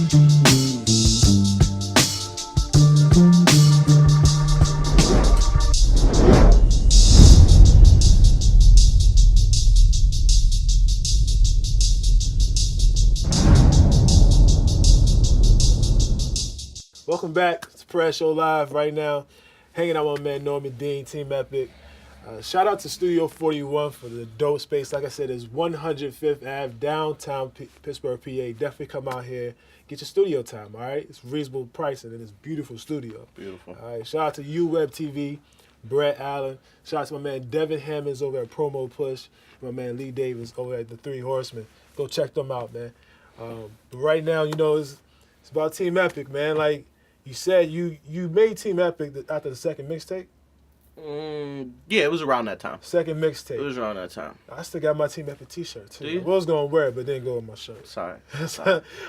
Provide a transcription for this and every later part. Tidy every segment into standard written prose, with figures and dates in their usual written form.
Welcome back. It's Prez Show Live right now. Hanging out with my man Norman Dean, Team Epic. Shout out to Studio 41 for the dope space. Like I said, it's 105th Ave, downtown Pittsburgh, PA. Definitely come out here. Get your studio time, all right? It's reasonable pricing and it's beautiful studio. Beautiful. All right, shout out to UwebTV, Brett Allen. Shout out to my man Devin Hammonds over at Promo Push. My man Lee Davis over at the Three Horsemen. Go check them out, man. But right now, it's about Team Epic, man. Like you said, you made Team Epic after the second mixtape. Yeah, it was around that time. Second mixtape. It was around that time. I still got my Team Epic T-shirt too. Do you? I was gonna wear it, but didn't go with my shirt. Sorry.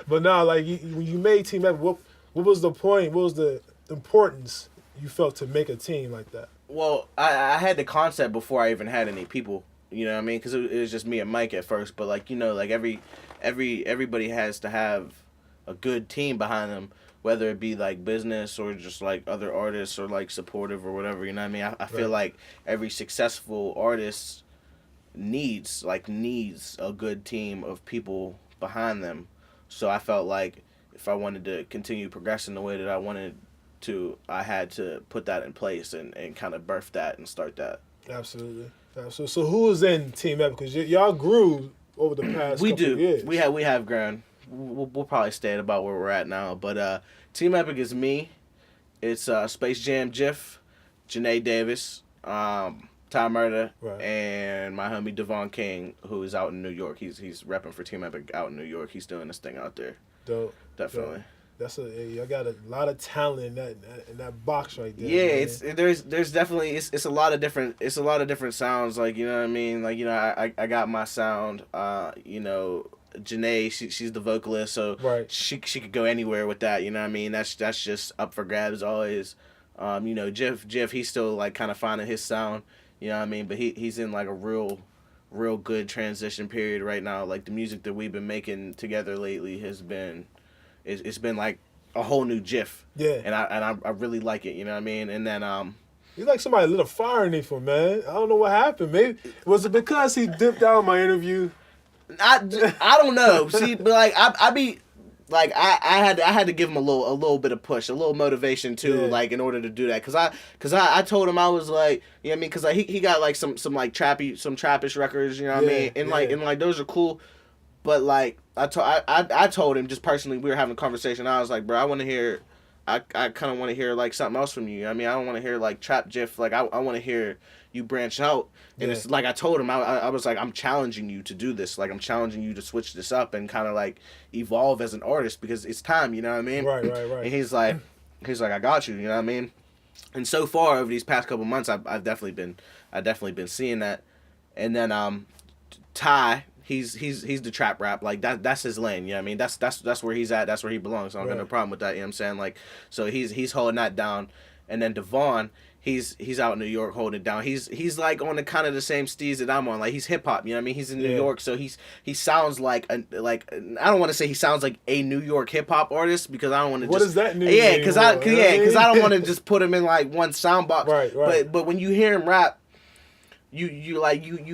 But now, like when you made Team Epic, what was the point? What was the importance you felt to make a team like that? Well, I had the concept before I even had any people. You know what I mean? Because it was just me and Mike at first. But like everybody has to have a good team behind them, whether it be like business or just like other artists or like supportive or whatever. You know what I mean? I feel like every successful artist needs a good team of people behind them. So I felt like if I wanted to continue progressing the way that I wanted to, I had to put that in place and kind of birth that and start that. Absolutely. So who was in Team Epic? Because y'all grew over the past couple of years. We have grown. We'll probably stay at about where we're at now. But Team Epic is me. It's Space Jam Jiff, Janae Davis, Ty Murder, and my homie Devon King, who is out in New York. He's repping for Team Epic out in New York. He's doing this thing out there. Dope. Definitely. Dope. I got a lot of talent in that box right there. Yeah, man. there's definitely it's a lot of different sounds. Like, you know what I mean. Like, I got my sound. Janae, she's the vocalist, so she could go anywhere with that. You know what I mean. That's just up for grabs always. Jeff, he's still like kind of finding his sound. You know what I mean. But he's in like a real good transition period right now. Like the music that we've been making together lately has been. It's been like a whole new Jiff. Yeah. And I really like it, you know what I mean? And then he's like somebody lit a fire in him, man. I don't know what happened. Maybe was it because he dipped out in my interview? I don't know. See, but like I be like I had to give him a little bit of push, a little motivation too, like in order to do that. Cause I told him I was like, you know what I mean? Cause like he got like some like trappish records, you know what I mean? And like those are cool. But like I told him just personally, we were having a conversation. I was like, bro, I want to hear, I kind of want to hear like something else from you. I mean, I don't want to hear like trap Jiff. Like I want to hear you branch out. And it's like I told him, I was like, I'm challenging you to do this. Like I'm challenging you to switch this up and kind of like evolve as an artist because it's time. You know what I mean? Right. And he's like, I got you. You know what I mean? And so far over these past couple months, I've definitely been seeing that. And then Ty. He's the trap rap, like that's his lane, you know what I mean? That's where he's at, that's where he belongs. So I don't got no problem with that, you know what I'm saying? Like, so he's holding that down. And then Devon, he's out in New York holding it down. He's like on the kind of the same steez that I'm on. Like he's hip hop, you know what I mean? He's in New York, so he sounds like I don't want to say he sounds like a New York hip hop artist because I don't want to What does that mean? Yeah, cuz I don't want to just put him in like one sound box. Right. But when you hear him rap, you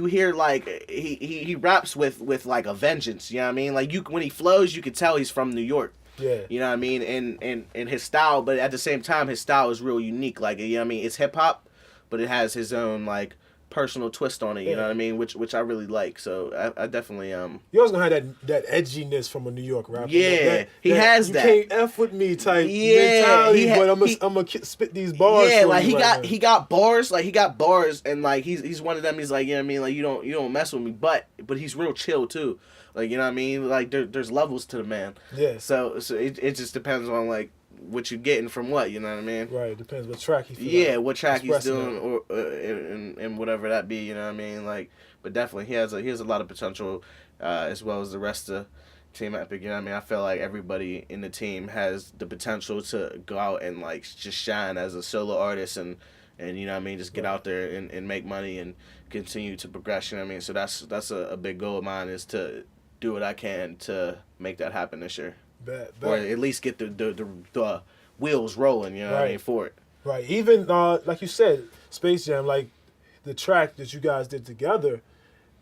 hear like he raps with like a vengeance, you know what I mean? Like when he flows, you can tell he's from New York. Yeah. You know what I mean? And his style, but at the same time his style is real unique. Like, you know what I mean? It's hip hop, but it has his own like personal twist on it, you know what I mean? Which I really like. So I definitely You always gonna have that edginess from a New York rapper. Yeah, he has that. You can't F with me type mentality, but I'm gonna spit these bars. Yeah, for like you he got bars, and like he's one of them. He's like, you know what I mean? Like you don't mess with me, but he's real chill too. Like, you know what I mean? Like there's levels to the man. Yeah. So it just depends on like what you're getting from what, you know what I mean? Right, depends what track he feels. Yeah, what track he's doing, or and whatever that be, you know what I mean? Like, but definitely he has a lot of potential, as well as the rest of Team Epic. You know what I mean? I feel like everybody in the team has the potential to go out and like just shine as a solo artist and you know what I mean, just get out there and make money and continue to progress. You know what I mean? So that's a big goal of mine, is to do what I can to make that happen this year. or at least get the wheels rolling. You know what I mean, for it. Right. Even like you said, Space Jam, like the track that you guys did together.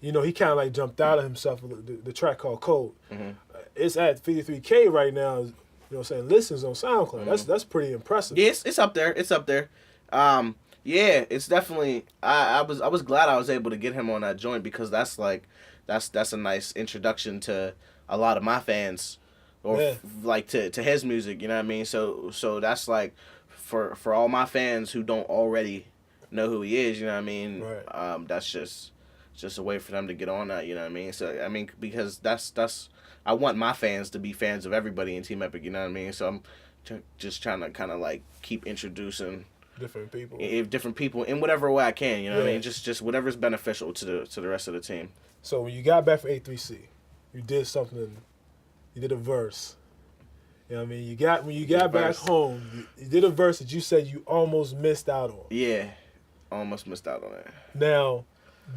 You know, he kind of like jumped out of himself with the track called Code. Mm-hmm. It's at 53K right now. You know what I'm saying? Listens on SoundCloud. Mm-hmm. That's pretty impressive. Yeah, it's up there. It's up there. Yeah, it's definitely. I was glad I was able to get him on that joint because that's a nice introduction to a lot of my fans, or like to his music. You know what I mean? So that's like for all my fans who don't already know who he is. You know what I mean? Right. That's just a way for them to get on that. You know what I mean? So I mean because that's I want my fans to be fans of everybody in Team Epic. You know what I mean? So I'm just trying to kind of like keep introducing different people in whatever way I can, you know what I mean? Just whatever's beneficial to the rest of the team. So when you got back from A3C, you did something. You did a verse. You know what I mean? When you got back home, you did a verse that you said you almost missed out on. Yeah, almost missed out on it. Now,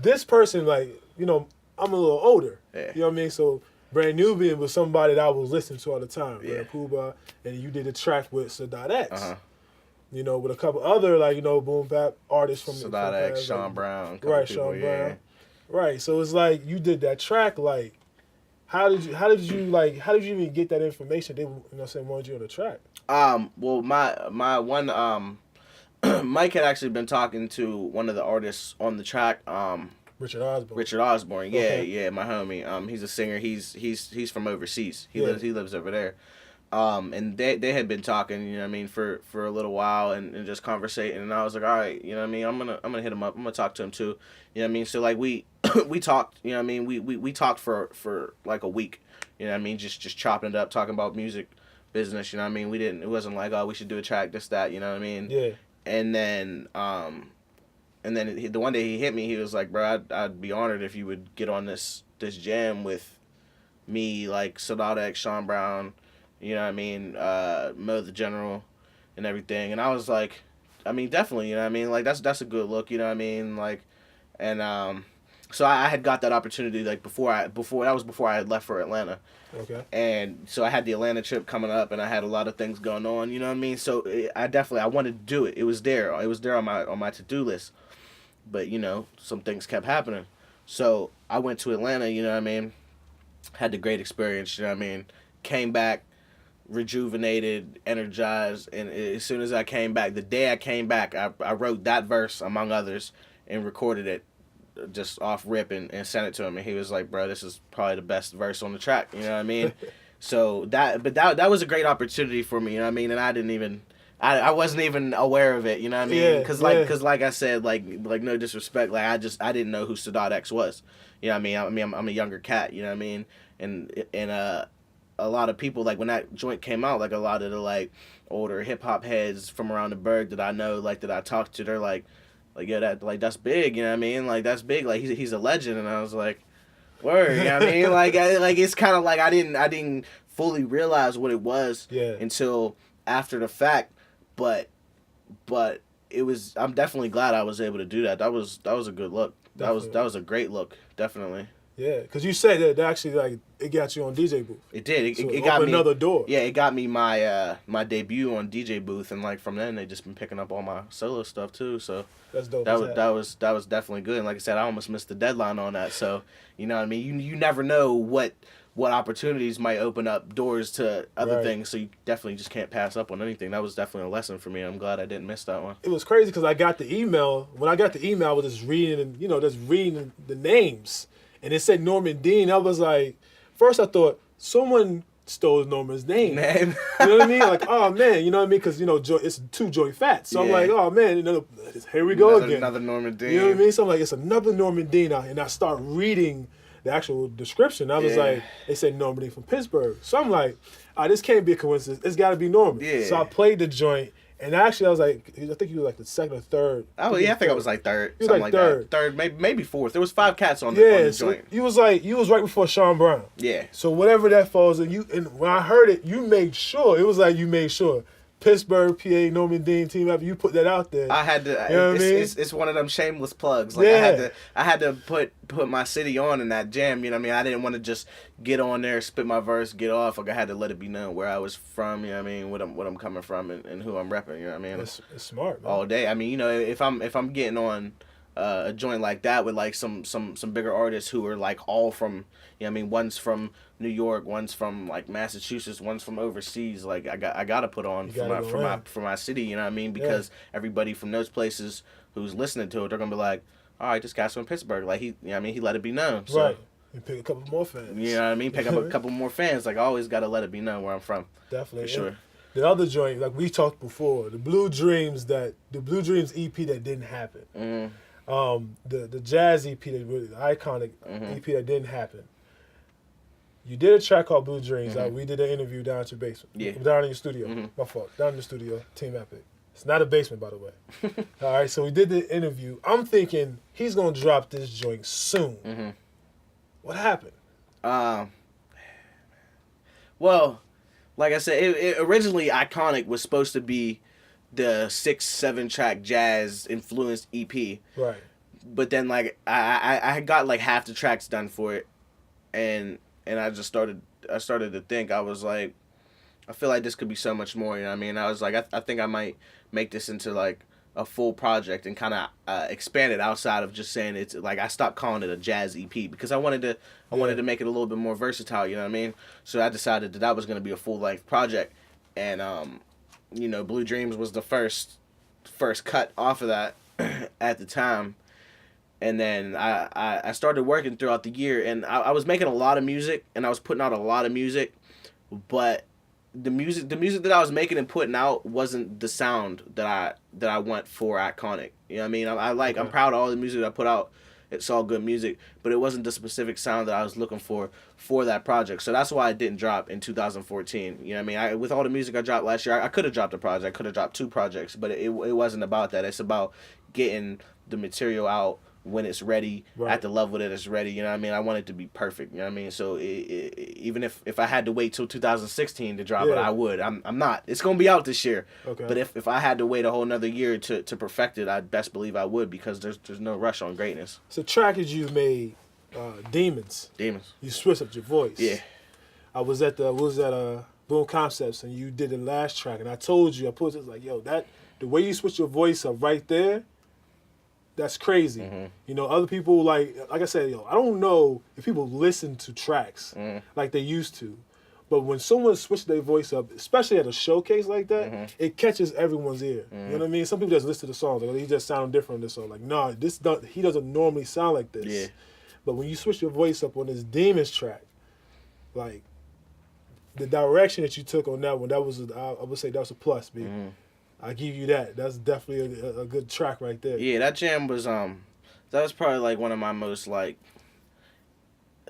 this person, like, you know, I'm a little older. Yeah. You know what I mean? So Brand Nubian was somebody that I was listening to all the time. Yeah. Puba, and you did a track with Sadat X. Uh-huh. You know, with a couple other, like, you know, boom bap artists from Sadat X, Sean Brown. Right, Sean Brown. Right. So it's like you did that track, like, how did you even get that information? They, you know what I'm saying, wanted you on the track. Well, my one Mike had actually been talking to one of the artists on the track, Richard Osborne. Yeah, okay. Yeah, my homie. He's a singer. He's from overseas. He lives over there. And they had been talking, you know what I mean, for a little while and just conversating, and I was like, all right, you know what I mean, I'm gonna hit him up. I'm gonna talk to him too. You know what I mean? So like we talked, you know what I mean, we talked for like a week, you know what I mean, just chopping it up, talking about music business, you know what I mean? It wasn't like, oh, we should do a track, this, that, you know what I mean? Yeah. And then the one day he hit me, he was like, bro, I'd be honored if you would get on this jam with me, like Sadat X, Sean Brown, you know what I mean, Mo the General and everything. And I was like, I mean, definitely, you know what I mean? Like, that's a good look, you know what I mean? Like, and so I had got that opportunity, like, before I had left for Atlanta. Okay. And so I had the Atlanta trip coming up, and I had a lot of things going on, you know what I mean? So I wanted to do it. It was there. It was there on my to-do list. But, you know, some things kept happening. So I went to Atlanta, you know what I mean? Had the great experience, you know what I mean? Came back rejuvenated, energized, and as soon as I came back, the day I came back, I wrote that verse, among others, and recorded it just off rip and sent it to him, and he was like, bro, this is probably the best verse on the track, you know what I mean? So that was a great opportunity for me, you know what I mean? And I wasn't even aware of it, you know what I mean? Because like I said, like no disrespect, like I didn't know who Sadat X was, you know what I mean? I'm a younger cat, you know what I mean? And a lot of people, like when that joint came out, like a lot of the like older hip hop heads from around the burg that I know, like that I talked to, they're like yeah, that's big, you know what I mean? Like that's big, like he's a legend, and I was like, word, you know what I mean? Like it's kind of like I didn't fully realize what it was until after the fact, but it was. I'm definitely glad I was able to do that. That was a good look. Definitely. That was a great look, definitely. Yeah, because you said that actually, like, it got you on DJ booth. It did. It got me another door. Yeah, it got me my my debut on DJ booth, and like from then they just been picking up all my solo stuff too. So that's dope. That was definitely good. And like I said, I almost missed the deadline on that. So you know what I mean. You never know what opportunities might open up doors to other things. So you definitely just can't pass up on anything. That was definitely a lesson for me. I'm glad I didn't miss that one. It was crazy because I got the email. When I got the email, I was just reading the names. And it said Norman Dean. I was like, first I thought someone stole Norman's name. You know what I mean? Like, oh man, you know what I mean? Because it's two Joey Fats. So I'm like, oh man, here we go again. Another Norman Dean. You know what I mean? So I'm like, it's another Norman Dean out. And I start reading the actual description. I was like, they said Norman Dean from Pittsburgh. So I'm like, this can't be a coincidence. It's got to be Norman. Yeah. So I played the joint. And actually, I was like, I think he was like the second or third. Oh yeah, I think I was like third. He was like third. Third, maybe fourth. There was 5 cats on the joint. You was right before Sean Brown. Yeah. So whatever that falls, and when I heard it, you made sure. It was like you made sure. Pittsburgh, PA, Norman Dean team effort. You put that out there. I had to. You know what I mean? It's one of them shameless plugs. Like Yeah. I had to put my city on in that jam. You know what I mean? I didn't want to just get on there, spit my verse, get off. Like I had to let it be known where I was from. You know what I mean? What I'm coming from and who I'm repping. You know what I mean? It's smart, man. All day. I mean, you know, if I'm getting on a joint like that with like some bigger artists who are like all from, you know what I mean, one's from New York, one's from like Massachusetts, one's from overseas. Like I gotta put on for my city, you know what I mean? Because everybody from those places who's listening to it, they're gonna be like, all right, this guy's from Pittsburgh. Like he, you know what I mean, he let it be known. So, right. You pick a couple more fans. You know what I mean? Pick up a couple more fans. Like I always gotta let it be known where I'm from. Definitely. For sure. The other joint, like we talked before, the Blue Dreams EP that didn't happen. Mm-hmm. The jazz EP, the iconic EP that didn't happen. You did a track called Blue Dreams. We did an interview down at your basement. Yeah. Down in your studio. My fault. Down in the studio. Team Epic. It's not a basement, by the way. All right, so we did the interview. I'm thinking he's going to drop this joint soon. What happened? Well, like I said, it originally Iconic was supposed to be the 6-7 track jazz influenced EP. Right. But then like I had got like half the tracks done for it, and I just started to think. I was like, I feel like this could be so much more. You know what I mean? I was like, I think I might make this into like a full project and kind of expand it outside of just saying it's like I stopped calling it a jazz EP because I wanted to make it a little bit more versatile. You know what I mean? So I decided that was going to be a full length project, and you know, Blue Dreams was the first cut off of that at the time. And then I started working throughout the year, and I was making a lot of music, and I was putting out a lot of music, but the music that I was making and putting out wasn't the sound that I want for Iconic. You know what I mean? I'm proud of all the music that I put out. It's all good music, but it wasn't the specific sound that I was looking for that project. So that's why I didn't drop in 2014. You know what I mean? With all the music I dropped last year, I could have dropped a project. I could have dropped 2 projects, but it wasn't about that. It's about getting the material out when it's ready, at the level that it's ready. You know what I mean? I want it to be perfect. You know what I mean? So even if I had to wait till 2016 to drop it, I would. I'm not. It's gonna be out this year. Okay. But if I had to wait a whole another year to perfect it, I'd best believe I would, because there's no rush on greatness. So track that you made, Demons. You switched up your voice. Yeah. I was at Boom Concepts, and you did the last track, and I told you, I put it like, yo, that the way you switch your voice up right there, that's crazy. You know, other people, like I said, yo, I don't know if people listen to tracks like they used to, but when someone switches their voice up, especially at a showcase like that, it catches everyone's ear. You know what I mean? Some people just listen to the songs, like, he just sound different on this song. Like, nah, he doesn't normally sound like this. Yeah. But when you switch your voice up on this Demons track, like, the direction that you took on that one, I would say that was a plus, B. I give you that. That's definitely a good track right there. Yeah, that jam was that was probably like one of my most like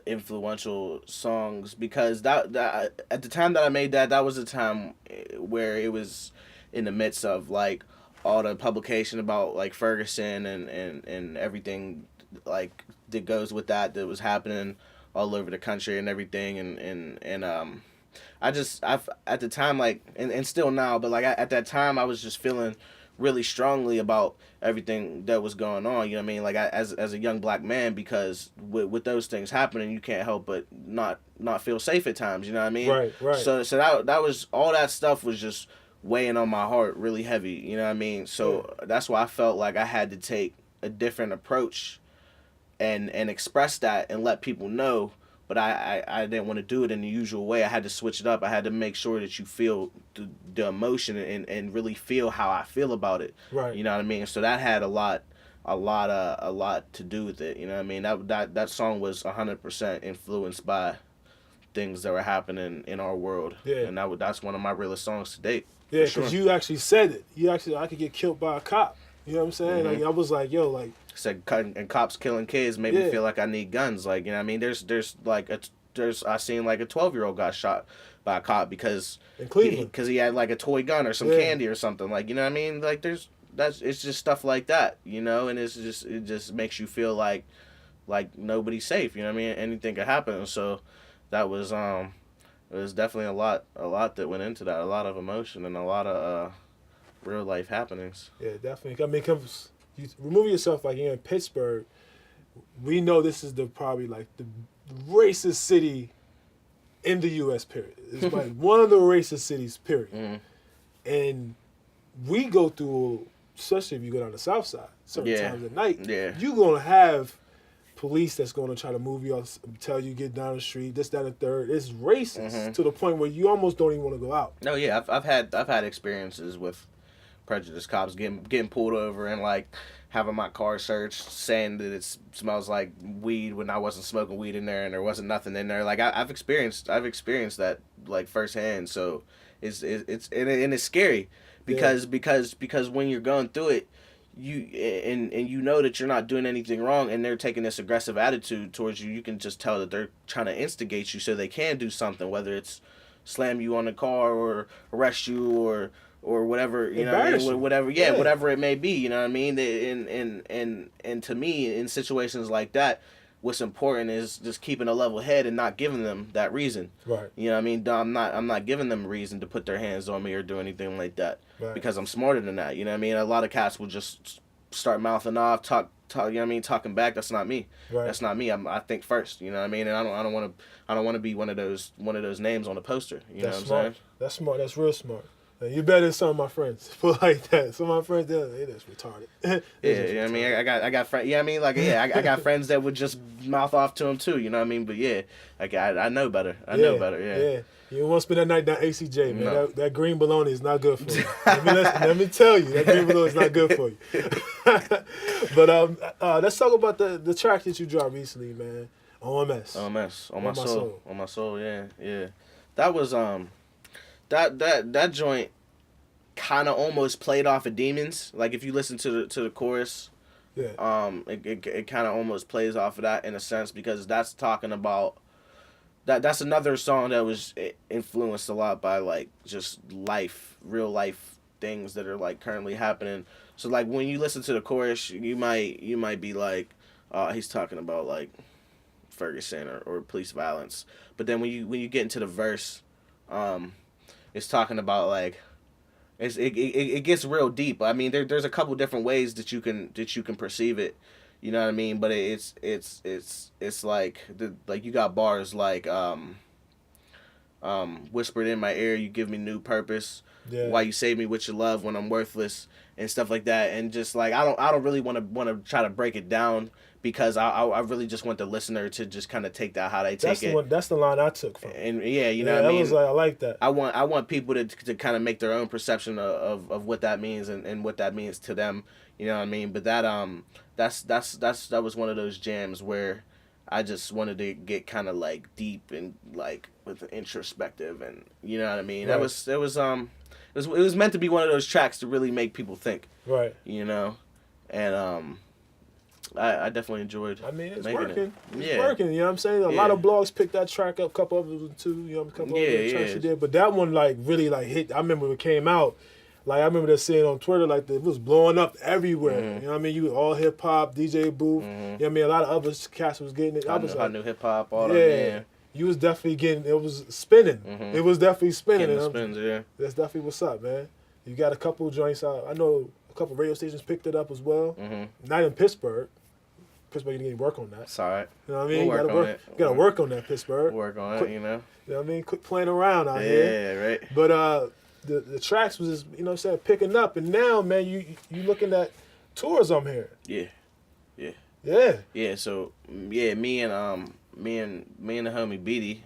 influential songs, because that at the time that I made that was a time where it was in the midst of like all the publication about like Ferguson and everything like that goes with that was happening all over the country and everything, and I've at the time, like, and still now, but like at that time I was just feeling really strongly about everything that was going on. You know what I mean? Like as a young black man, because with those things happening, you can't help but not feel safe at times. You know what I mean? Right. So that was, all that stuff was just weighing on my heart really heavy. You know what I mean? So that's why I felt like I had to take a different approach and express that and let people know. But I didn't want to do it in the usual way. I had to switch it up. I had to make sure that you feel the emotion and really feel how I feel about it. Right. You know what I mean? So that had a lot to do with it. You know what I mean? That song was 100% influenced by things that were happening in our world. Yeah. And that's one of my realest songs to date. Yeah, because you actually said it. I could get killed by a cop. You know what I'm saying? Like, I was like, yo, like, said, and cops killing kids made me feel like I need guns. Like, you know what I mean? I seen like a 12-year-old got shot by a cop because in Cleveland, because he had like a toy gun or some candy or something. Like, you know what I mean? Like, it's just stuff like that, you know? And it just makes you feel like nobody's safe, you know what I mean? Anything could happen. So that was it was definitely a lot that went into that, a lot of emotion and a lot of real life happenings. Yeah, definitely. I mean, cause you remove yourself, like you're in Pittsburgh. We know this is probably like the racist city in the U.S. Period. It's like one of the racist cities. Period. Mm. And we go through, especially if you go down the South Side, certain times at night. Yeah. You're gonna have police that's gonna try to move you out, tell you get down the street, this, that, and third. It's racist to the point where you almost don't even want to go out. No, yeah, I've had experiences with prejudice cops getting pulled over and like having my car searched, saying that it smells like weed when I wasn't smoking weed in there and there wasn't nothing in there. Like I've experienced that like firsthand. So it's scary because when you're going through it, you and you know that you're not doing anything wrong and they're taking this aggressive attitude towards you. You can just tell that they're trying to instigate you so they can do something, whether it's slam you on the car or arrest you or whatever, you know what I mean? Whatever it may be, you know what I mean? And to me, in situations like that, what's important is just keeping a level head and not giving them that reason. Right. You know what I mean? I'm not giving them a reason to put their hands on me or do anything like that. Right. Because I'm smarter than that, you know what I mean? A lot of cats will just start mouthing off, talk, you know what I mean, talking back. That's not me. Right. That's not me. I think first, you know what I mean? And I don't want to be one of those names on the poster, you know what I'm saying? That's smart. That's real smart. You better than some of my friends. Put like that. Some of my friends, they're just retarded. You know what I mean? I got friends. Yeah, I mean, like, I got friends that would just mouth off to him too. You know what I mean? But yeah, like I know better. I know better. Yeah. You don't want to spend that night down ACJ, man. No. That green bologna is not good for you. let me tell you, that green bologna is not good for you. But let's talk about the track that you dropped recently, man. OMS. On my soul. Yeah. That was that joint kind of almost played off of Demons. Like if you listen to the chorus, it kind of almost plays off of that in a sense because that's talking about that's another song that was influenced a lot by like just real life things that are like currently happening. So like when you listen to the chorus, you might be like, he's talking about like Ferguson or police violence. But then when you get into the verse, it's talking about like it gets real deep. I mean, there's a couple different ways that you can perceive it. You know what I mean? But it's like like you got bars like whispered in my ear, you give me new purpose. Yeah. Why you save me with your love when I'm worthless and stuff like that. And just like I don't really want to try to break it down because I really just want the listener to just kind of take that how they take it. That's the line I took from. And you know what I mean? Was like, I like that. I want people to kind of make their own perception of what that means and what that means to them. You know what I mean? But that that was one of those jams where I just wanted to get kind of like deep and like with introspective and you know what I mean? Right. It was meant to be one of those tracks to really make people think. Right. You know? And I definitely enjoyed. I mean, it's working. It's working. You know what I'm saying? A lot of blogs picked that track up, a couple of them too. You know, a couple of the tracks you did. But that one like really like hit. I remember when it came out. Like I remember seeing on Twitter like it was blowing up everywhere. Mm-hmm. You know what I mean? You all hip hop, DJ Booth. Mm-hmm. You know what I mean? A lot of other cats was getting it. I knew hip hop. All that. Yeah. You was definitely getting. It was spinning. Mm-hmm. It was definitely spinning. Getting the spins, That's definitely what's up, man. You got a couple joints out. I know a couple radio stations picked it up as well. Mm-hmm. Not in Pittsburgh. Pittsburgh, you need to work on that. It's all right. You know what I mean? You gotta work on that, Pittsburgh. Work on it, you know? You know what I mean? Quit playing around out here. Yeah, right. But the tracks was just, you know what I'm saying, picking up. And now, man, you looking at tours I'm here. Yeah. Yeah, so, me and the homie Beatty,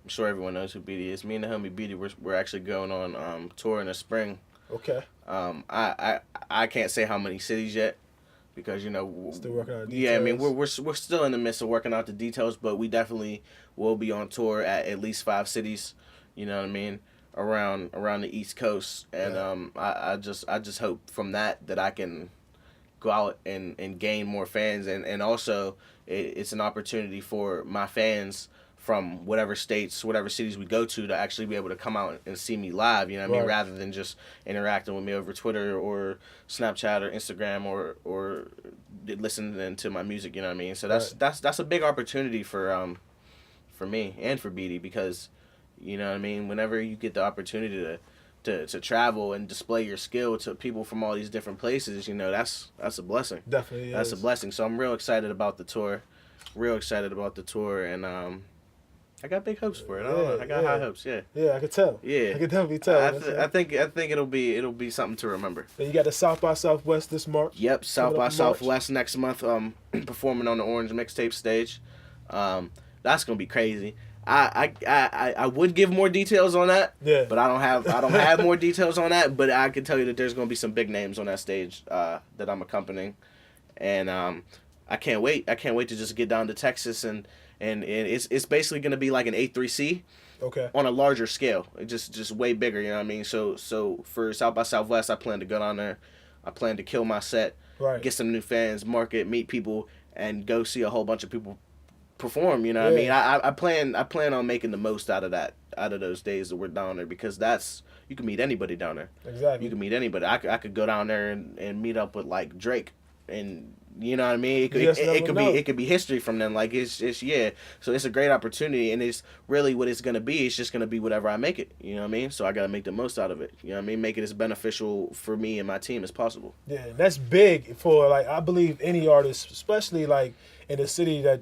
I'm sure everyone knows who Beatty is. Me and the homie Beatty, we're actually going on tour in the spring. Okay. I can't say how many cities yet. Because still working out the details. Yeah, I mean we're still in the midst of working out the details, but we definitely will be on tour at least 5 cities. You know what I mean, around the East Coast, and I just hope from that I can go out and gain more fans, and also it's an opportunity for my fans from whatever states, whatever cities we go to actually be able to come out and see me live, you know what I mean, rather than just interacting with me over Twitter or Snapchat or Instagram or listening to my music, you know what I mean? So that's a big opportunity for me and for Beatty because, You know what I mean? Whenever you get the opportunity to travel and display your skill to people from all these different places, you know, that's a blessing. Definitely That's is. a blessing. So I'm real excited about the tour. Real excited about the tour, and I got big hopes for it. I don't know. I got high hopes. Yeah. Yeah, I could tell. Yeah. I could definitely tell. I think it'll be something to remember. Then you got the South by Southwest this March. Yep, South Coming by up in March. Southwest next month. Performing on the Orange Mixtape stage. That's gonna be crazy. I would give more details on that. Yeah. But I don't have more details on that. But I can tell you that there's gonna be some big names on that stage that I'm accompanying, and I can't wait. I can't wait to just get down to Texas and it's basically gonna be like an 8-3C. Okay. On a larger scale, just way bigger. You know what I mean? So for South by Southwest, I plan to go down there. I plan to kill my set, Right. get some new fans, market, meet people, and go see a whole bunch of people perform. You know what I mean? I plan on making the most out of those days that we're down there, because you can meet anybody down there. Exactly. You can meet anybody. I could go down there and meet up with like Drake, and you know what I mean? It could be history from them. Like it's yeah. So it's a great opportunity, and it's really what it's gonna be. It's just gonna be whatever I make it. You know what I mean? So I gotta make the most out of it. You know what I mean? Make it as beneficial for me and my team as possible. Yeah, that's big for, like, I believe any artist, especially like in a city that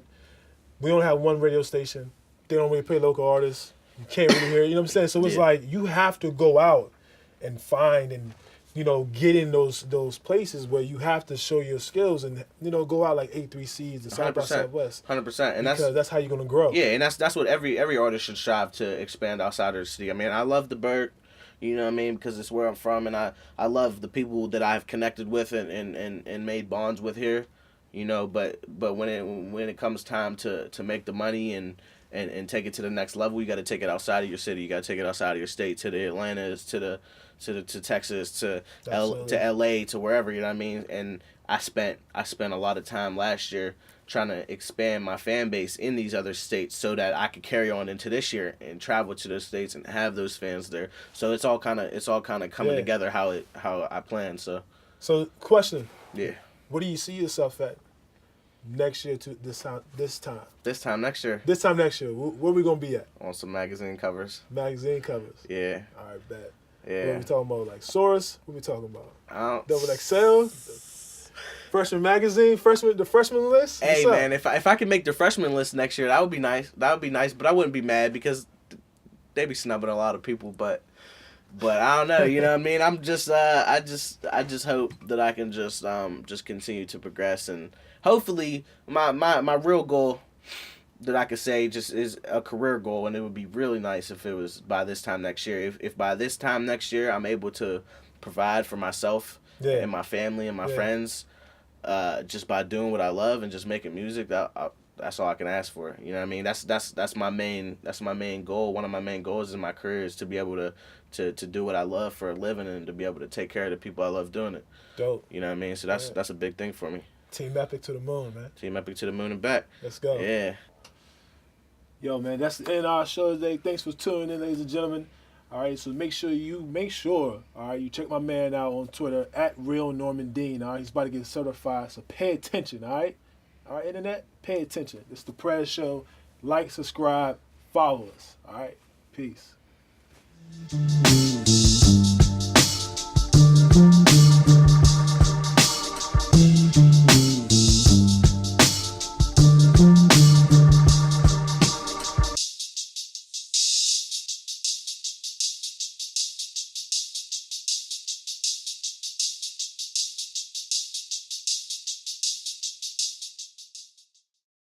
we don't have one radio station. They don't really play local artists. You can't really hear it. You know what I'm saying? So it's like you have to go out and find and, you know, get in those places where you have to show your skills and, you know, go out like 8-3Cs and South by Southwest. 100%. And that's how you're gonna grow. Yeah, and that's what every artist should strive to expand outside of the city. I mean, I love the Berg, you know what I mean, because it's where I'm from, and I love the people that I've connected with and made bonds with here, you know. But when it comes time to make the money and take it to the next level, you got to take it outside of your city. You got to take it outside of your state, to the Atlantas, to Texas, to LA, to wherever, you know what I mean? And I spent a lot of time last year trying to expand my fan base in these other states so that I could carry on into this year and travel to those states and have those fans there. So it's all kind of coming together how I plan. So question. Yeah. What do you see yourself at next year to this time? This time next year. This time next year, where we gonna be at? On some magazine covers. Magazine covers. Yeah. All right, bet. Yeah. What we talking about? Like Source? What we talking about? Double Like XL? Freshman magazine? The freshman list? Hey man, if I could make the freshman list next year, that would be nice. But I wouldn't be mad because they be snubbing a lot of people. But I don't know. You know what I mean? I'm just I just hope that I can just continue to progress, and hopefully my real goal that I could say just is a career goal, and it would be really nice if it was by this time next year. If by this time next year I'm able to provide for myself and my family and my friends, just by doing what I love and just making music, that's all I can ask for. You know what I mean? That's my main goal. One of my main goals in my career is to be able to do what I love for a living, and to be able to take care of the people I love doing it. Dope. You know what I mean? So that's a big thing for me. Team Epic to the moon, man. Team Epic to the moon and back. Let's go. Yeah. Yo, man, that's the end of our show today. Thanks for tuning in, ladies and gentlemen. All right, so make sure, all right, you check my man out on Twitter at RealNormanDean. All right, he's about to get certified, so pay attention. All right, internet, pay attention. It's the Prez Show. Like, subscribe, follow us. All right, peace.